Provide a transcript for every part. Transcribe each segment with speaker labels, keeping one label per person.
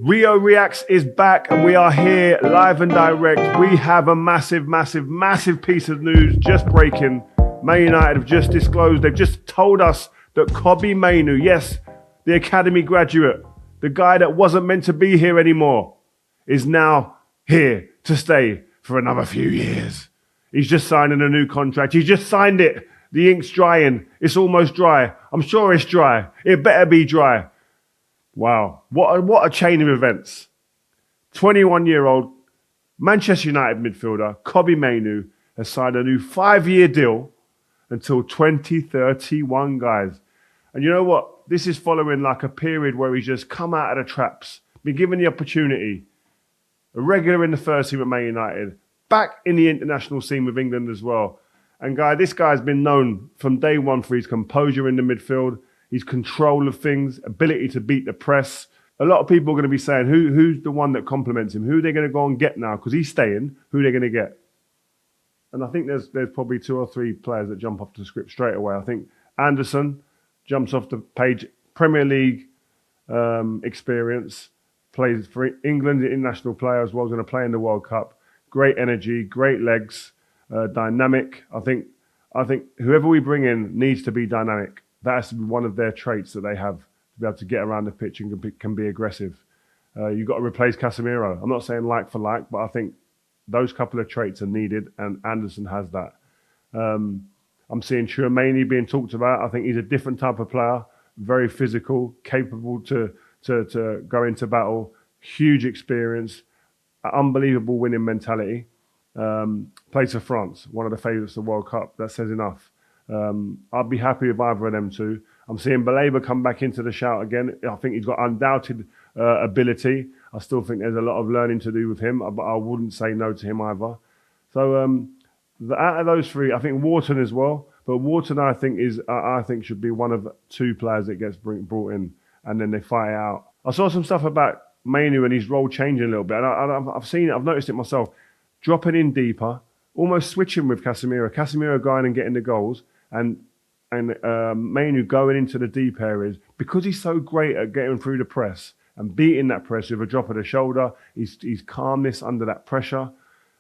Speaker 1: Rio Reacts is back and we are here live and direct. We have a massive piece of news just breaking. Man United have just disclosed, they've just told us that Kobbie Mainoo, yes, the academy graduate, the guy that wasn't meant to be here anymore, is now here to stay for another few years. He's just signing a new contract. He just signed it. The ink's drying. It's almost dry. I'm sure it's dry. It better be dry. Wow, what a chain of events. 21-year-old Manchester United midfielder Kobbie Mainoo has signed a new 5-year deal until 2031, guys. And you know what? This is following like a period where he's just come out of the traps, been given the opportunity, a regular in the first team at Man United, back in the international scene with England as well. And this guy's been known from day one for his composure in the midfield, his control of things, ability to beat the press. A lot of people are going to be saying, who's the one that complements him? Who are they going to go and get now? Because he's staying. Who are they going to get? And I think there's probably 2 or 3 players that jump off the script straight away. I think Anderson jumps off the page. Premier League experience. Plays for England, international player as well. Is going to play in the World Cup. Great energy, great legs, dynamic. I think whoever we bring in needs to be dynamic. That has to be one of their traits that they have, to be able to get around the pitch and can be aggressive. You've got to replace Casemiro. I'm not saying like for like, but I think those couple of traits are needed, and Anderson has that. I'm seeing Tchouaméni being talked about. I think he's a different type of player, very physical, capable to go into battle, huge experience, unbelievable winning mentality. Plays for France, one of the favourites of the World Cup. That says enough. I'd be happy with either of them two. I'm seeing Baleba come back into the shout again. I think he's got undoubted ability. I still think there's a lot of learning to do with him, but I wouldn't say no to him either. So out of those 3, I think Wharton as well. But Wharton, I think should be one of 2 players that gets brought in, and then they fight it out. I saw some stuff about Mainoo and his role changing a little bit, and I've seen it. I've noticed it myself. Dropping in deeper, almost switching with Casemiro. Casemiro going and getting the goals, and Mainoo going into the deep areas because he's so great at getting through the press and beating that press with a drop of the shoulder. His calmness under that pressure.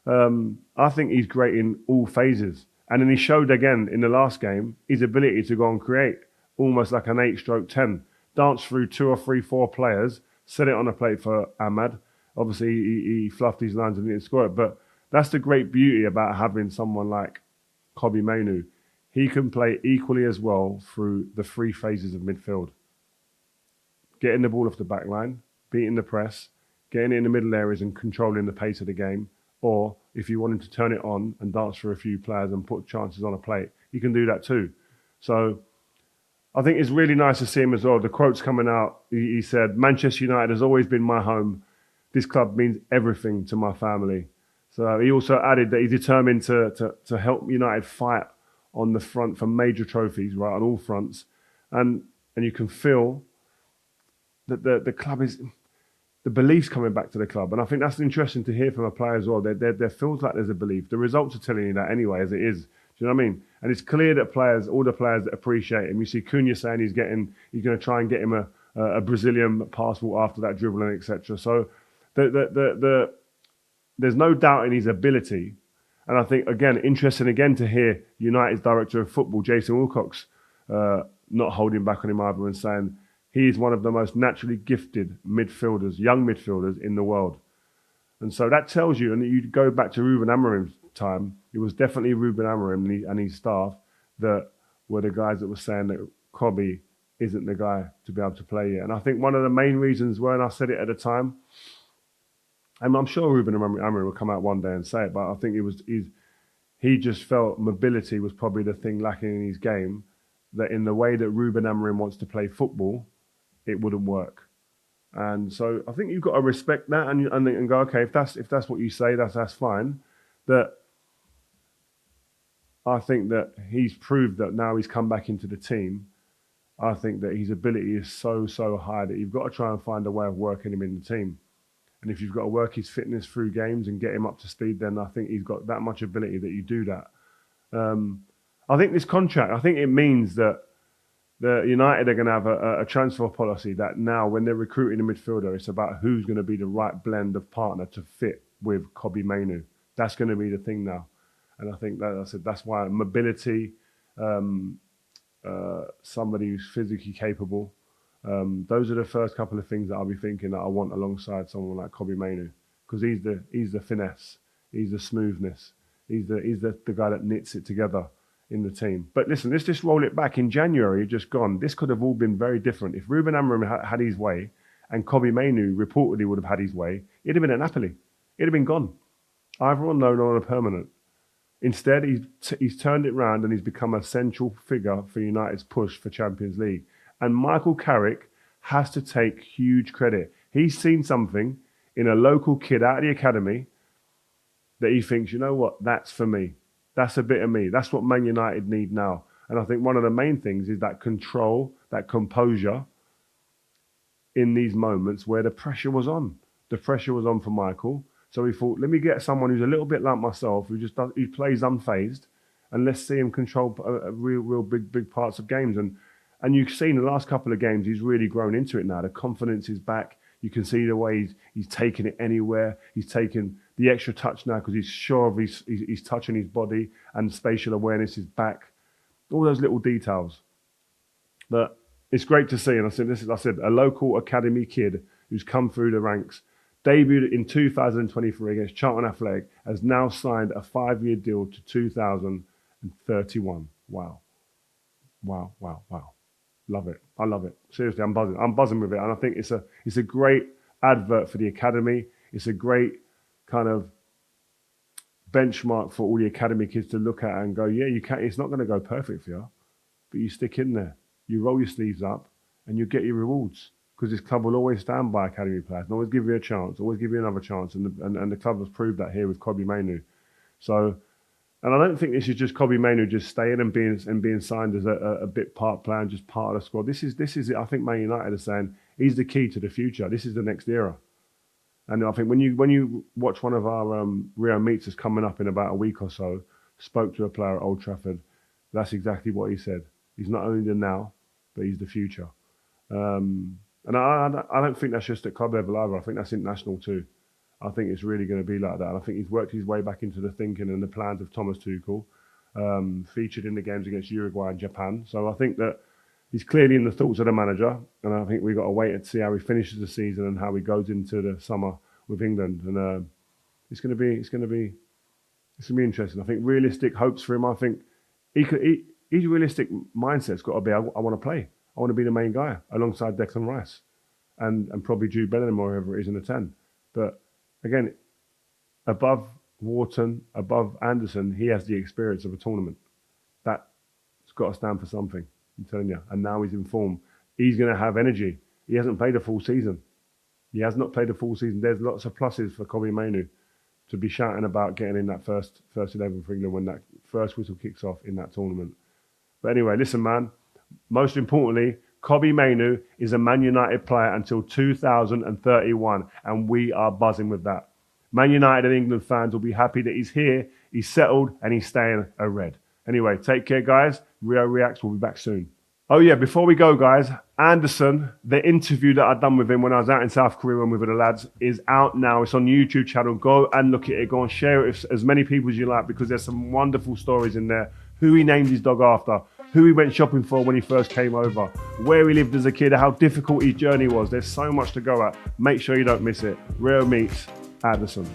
Speaker 1: I think he's great in all phases. And then he showed again in the last game his ability to go and create almost like an 8/10. Dance through 2 or 3, 4 players, set it on a plate for Ahmad. Obviously, he fluffed his lines and didn't score it. But that's the great beauty about having someone like Kobbie Mainoo. He can play equally as well through the 3 phases of midfield. Getting the ball off the back line, beating the press, getting it in the middle areas and controlling the pace of the game. Or if you wanted to turn it on and dance for a few players and put chances on a plate, you can do that too. So I think it's really nice to see him as well. The quote's coming out. He said, "Manchester United has always been my home. This club means everything to my family." So he also added that he's determined to help United fight on the front for major trophies, right, on all fronts. And you can feel that the club is, the belief's coming back to the club. And I think that's interesting to hear from a player as well. There feels like there's a belief. The results are telling you that anyway, as it is. Do you know what I mean? And it's clear that all the players that appreciate him. You see Cunha saying he's going to try and get him a Brazilian passport after that dribbling, etc. So there's no doubt in his ability. And I think, again, interesting again to hear United's director of football, Jason Wilcox, not holding back on him either and saying he is one of the most naturally gifted midfielders, young midfielders in the world. And so that tells you, and you go back to Ruben Amorim's time, it was definitely Ruben Amorim and his staff that were the guys that were saying that Kobbie isn't the guy to be able to play here. And I think one of the main reasons were, and I said it at the time, and I'm sure Ruben Amorim will come out one day and say it, but I think he just felt mobility was probably the thing lacking in his game, that in the way that Ruben Amorim wants to play football, it wouldn't work. And so I think you've got to respect that and go, okay, if that's what you say, that's fine. That I think that he's proved that now he's come back into the team. I think that his ability is so high that you've got to try and find a way of working him in the team. And if you've got to work his fitness through games and get him up to speed, then I think he's got that much ability that you do that. I think this contract, I think it means that The United are going to have a transfer policy that now, when they're recruiting a midfielder, it's about who's going to be the right blend of partner to fit with Kobbie Mainoo. That's going to be the thing now. And I think that I said that's why mobility, somebody who's physically capable, those are the first couple of things that I'll be thinking that I want alongside someone like Kobbie Mainoo, because he's the finesse, he's the smoothness, he's the guy that knits it together in the team. But listen, let's just roll it back. In January, just gone, this could have all been very different. If Ruben Amorim had his way and Kobbie Mainoo reportedly would have had his way, it'd have been at Napoli. It'd have been gone. Either on loan or on a permanent. Instead, he's turned it round and he's become a central figure for United's push for Champions League. And Michael Carrick has to take huge credit. He's seen something in a local kid out of the academy that he thinks, you know what, that's for me. That's a bit of me. That's what Man United need now. And I think one of the main things is that control, that composure in these moments where the pressure was on. The pressure was on for Michael. So he thought, let me get someone who's a little bit like myself, who plays unfazed, and let's see him control real big parts of games. And you've seen the last couple of games, he's really grown into it now. The confidence is back. You can see the way he's taking it anywhere. He's taking the extra touch now because he's sure of he's touching his body, and spatial awareness is back. All those little details. But it's great to see. And I said, a local academy kid who's come through the ranks, debuted in 2023 against Charlton Athletic, has now signed a 5-year deal to 2031. Wow. Love it. I love it. Seriously, I'm buzzing. I'm buzzing with it. And I think it's a great advert for the academy. It's a great kind of benchmark for all the academy kids to look at and go, yeah, you can. It's not going to go perfect for you, but you stick in there. You roll your sleeves up and you get your rewards, because this club will always stand by academy players and always give you a chance, always give you another chance. And the club has proved that here with Kobbie Mainoo. So, and I don't think this is just Kobbie Mainoo just staying and being signed as a bit part player and just part of the squad. This is it. I think Man United are saying he's the key to the future. This is the next era. And I think when you watch one of our Rio meets that's coming up in about a week or so, spoke to a player at Old Trafford, that's exactly what he said. He's not only the now, but he's the future. And I don't think that's just at club level either. I think that's international too. I think it's really going to be like that. And I think he's worked his way back into the thinking and the plans of Thomas Tuchel, featured in the games against Uruguay and Japan. So I think that he's clearly in the thoughts of the manager. And I think we've got to wait and see how he finishes the season and how he goes into the summer with England. And it's going to be interesting. I think realistic hopes for him. I think his realistic mindset's got to be, I want to play. I want to be the main guy alongside Declan Rice and probably Jude Bellingham or whoever it is in the 10. But again, above Wharton, above Anderson, he has the experience of a tournament. That's got to stand for something, I'm telling you. And now he's in form. He's going to have energy. He hasn't played a full season. He has not played a full season. There's lots of pluses for Kobbie Mainoo to be shouting about getting in that first 11 for England when that first whistle kicks off in that tournament. But anyway, listen, man. Most importantly, Kobbie Mainoo is a Man United player until 2031, and we are buzzing with that. Man United and England fans will be happy that he's here, he's settled, and he's staying a Red. Anyway, take care, guys. Rio Reacts will be back soon. Oh yeah, before we go, guys, Anderson, the interview that I'd done with him when I was out in South Korea when we were the lads, is out now. It's on the YouTube channel. Go and look at it. Go and share it with as many people as you like, because there's some wonderful stories in there. Who he named his dog after, who he went shopping for when he first came over, where he lived as a kid, how difficult his journey was. There's so much to go at. Make sure you don't miss it. Rio meets Anderson.